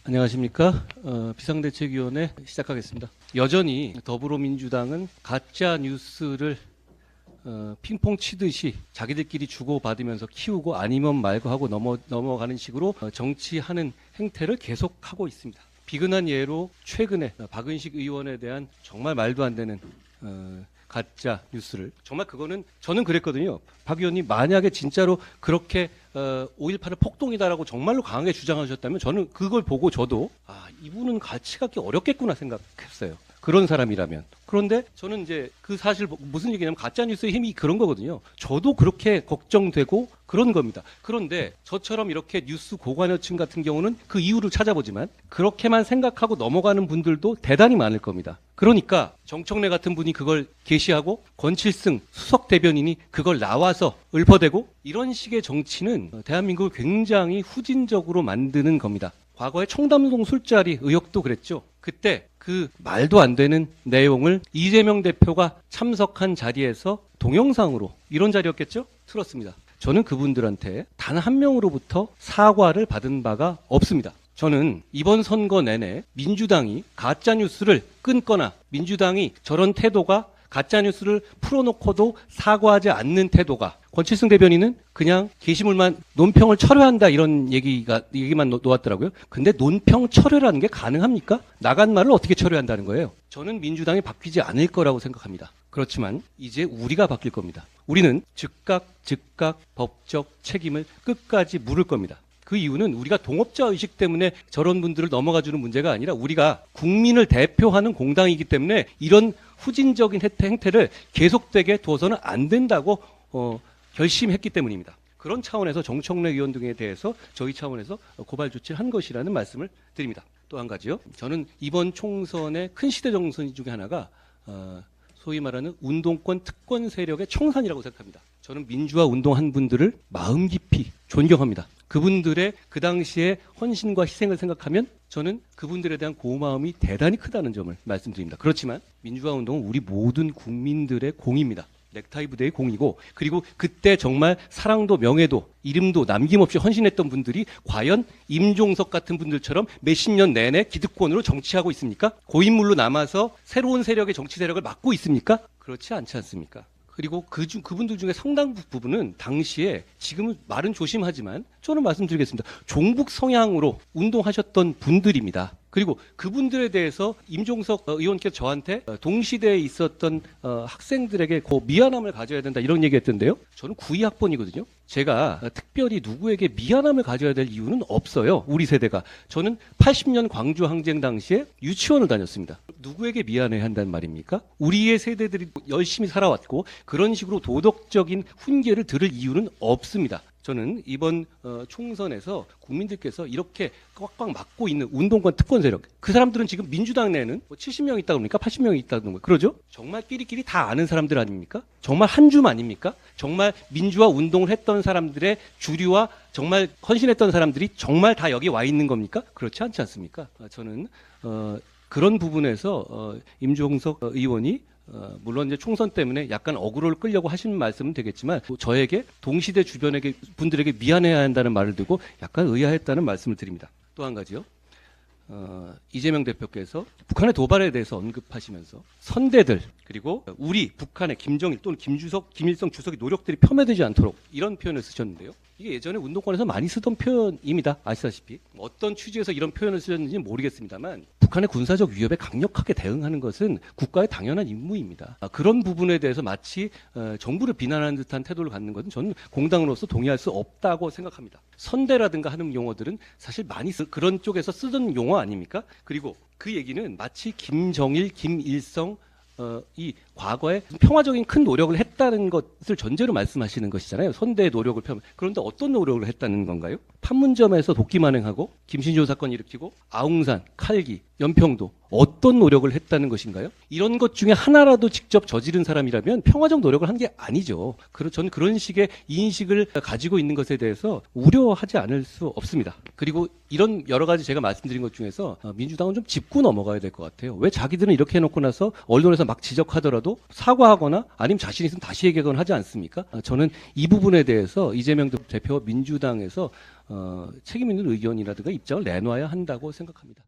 안녕하십니까. 비상대책위원회 시작하겠습니다. 여전히 더불어민주당은 가짜 뉴스를 핑퐁 치듯이 자기들끼리 주고받으면서 키우고 아니면 말고 하고 넘어가는 식으로 정치하는 행태를 계속하고 있습니다. 비근한 예로 최근에 박은식 의원에 대한 정말 말도 안 되는 가짜 뉴스를, 정말 그거는 저는 그랬거든요. 박 의원님 만약에 진짜로 그렇게 5.18은 폭동이다라고 정말로 강하게 주장하셨다면 저는 그걸 보고 저도 이분은 같이 갖기 어렵겠구나 생각했어요. 그런 사람이라면. 그런데 저는 이제 그 사실 무슨 얘기냐면 가짜뉴스의 힘이 그런 거거든요. 저도 그렇게 걱정되고 그런 겁니다. 그런데 저처럼 이렇게 뉴스 고관여층 같은 경우는 그 이유를 찾아보지만 그렇게만 생각하고 넘어가는 분들도 대단히 많을 겁니다. 그러니까 정청래 같은 분이 그걸 게시하고 권칠승 수석 대변인이 그걸 나와서 읊어대고 이런 식의 정치는 대한민국을 굉장히 후진적으로 만드는 겁니다. 과거에 청담동 술자리 의혹도 그랬죠. 그때 그 말도 안 되는 내용을 이재명 대표가 참석한 자리에서 동영상으로, 이런 자리였겠죠? 틀었습니다. 저는 그분들한테 단 한 명으로부터 사과를 받은 바가 없습니다. 저는 이번 선거 내내 민주당이 가짜뉴스를 끊거나 민주당이 저런 태도가 가짜뉴스를 풀어놓고도 사과하지 않는 태도가, 권칠승 대변인은 그냥 게시물만 논평을 철회한다 이런 얘기만 놓았더라고요. 근데 논평 철회라는 게 가능합니까? 나간 말을 어떻게 철회한다는 거예요? 저는 민주당이 바뀌지 않을 거라고 생각합니다. 그렇지만 이제 우리가 바뀔 겁니다. 우리는 즉각 법적 책임을 끝까지 물을 겁니다. 그 이유는 우리가 동업자 의식 때문에 저런 분들을 넘어가주는 문제가 아니라 우리가 국민을 대표하는 공당이기 때문에 이런 후진적인 행태를 계속되게 둬서는 안 된다고 결심했기 때문입니다. 그런 차원에서 정청래 의원 등에 대해서 저희 차원에서 고발 조치를 한 것이라는 말씀을 드립니다. 또 한 가지요. 저는 이번 총선의 큰 시대 정선 중에 하나가 소위 말하는 운동권 특권 세력의 청산이라고 생각합니다. 저는 민주화 운동한 분들을 마음 깊이 존경합니다. 그분들의 그 당시의 헌신과 희생을 생각하면 저는 그분들에 대한 고마움이 대단히 크다는 점을 말씀드립니다. 그렇지만 민주화 운동은 우리 모든 국민들의 공입니다. 넥타이 부대의 공이고, 그리고 그때 정말 사랑도 명예도 이름도 남김없이 헌신했던 분들이 과연 임종석 같은 분들처럼 몇십 년 내내 기득권으로 정치하고 있습니까? 고인물로 남아서 새로운 세력의 정치 세력을 맡고 있습니까? 그렇지 않지 않습니까? 그리고 그분들 중에 상당 부분은 당시에, 지금은 말은 조심하지만 저는 말씀드리겠습니다. 종북 성향으로 운동하셨던 분들입니다. 그리고 그분들에 대해서 임종석 의원께서 저한테 동시대에 있었던 학생들에게 미안함을 가져야 된다 이런 얘기했던데요. 저는 92학번이거든요. 제가 특별히 누구에게 미안함을 가져야 될 이유는 없어요. 우리 세대가. 저는 80년 광주 항쟁 당시에 유치원을 다녔습니다. 누구에게 미안해야 한다는 말입니까? 우리의 세대들이 열심히 살아왔고 그런 식으로 도덕적인 훈계를 들을 이유는 없습니다. 저는 이번 총선에서 국민들께서 이렇게 꽉꽉 막고 있는 운동권 특권 세력, 그 사람들은 지금 민주당 내에는 70명 있다고 합니까? 80명이 있다는 거예요. 그러죠? 정말 끼리끼리 다 아는 사람들 아닙니까? 정말 한 줌 아닙니까? 정말 민주화 운동을 했던 사람들의 주류와 정말 헌신했던 사람들이 정말 다 여기 와 있는 겁니까? 그렇지 않지 않습니까? 저는 그런 부분에서 임종석 의원이 물론 이제 총선 때문에 약간 어그로를 끌려고 하신 말씀은 되겠지만 저에게 동시대 주변에게 분들에게 미안해야 한다는 말을 듣고 약간 의아했다는 말씀을 드립니다. 또 한 가지요. 이재명 대표께서 북한의 도발에 대해서 언급하시면서 선대들 그리고 우리 북한의 김정일 또는 김일성 주석의 노력들이 폄훼되지 않도록 이런 표현을 쓰셨는데요. 이게 예전에 운동권에서 많이 쓰던 표현입니다. 아시다시피 어떤 취지에서 이런 표현을 쓰셨는지는 모르겠습니다만 북한의 군사적 위협에 강력하게 대응하는 것은 국가의 당연한 임무입니다. 그런 부분에 대해서 마치 정부를 비난하는 듯한 태도를 갖는 것은 저는 공당으로서 동의할 수 없다고 생각합니다. 선대라든가 하는 용어들은 사실 많이 그런 쪽에서 쓰던 용어 아닙니까? 그리고 그 얘기는 마치 김정일, 김일성 이 과거에 평화적인 큰 노력을 했다는 것을 전제로 말씀하시는 것이잖아요. 선대의 노력을 그런데 어떤 노력을 했다는 건가요? 판문점에서 도끼 만행하고 김신조 사건 일으키고 아웅산, 칼기, 연평도 어떤 노력을 했다는 것인가요? 이런 것 중에 하나라도 직접 저지른 사람이라면 평화적 노력을 한 게 아니죠. 저는 그런 식의 인식을 가지고 있는 것에 대해서 우려하지 않을 수 없습니다. 그리고 이런 여러 가지 제가 말씀드린 것 중에서 민주당은 좀 짚고 넘어가야 될 것 같아요. 왜 자기들은 이렇게 해놓고 나서 언론에서 막 지적하더라도 사과하거나 아니면 자신 있으면 다시 얘기하거나 하지 않습니까? 저는 이 부분에 대해서 이재명 대표와 민주당에서 책임 있는 의견이라든가 입장을 내놔야 한다고 생각합니다.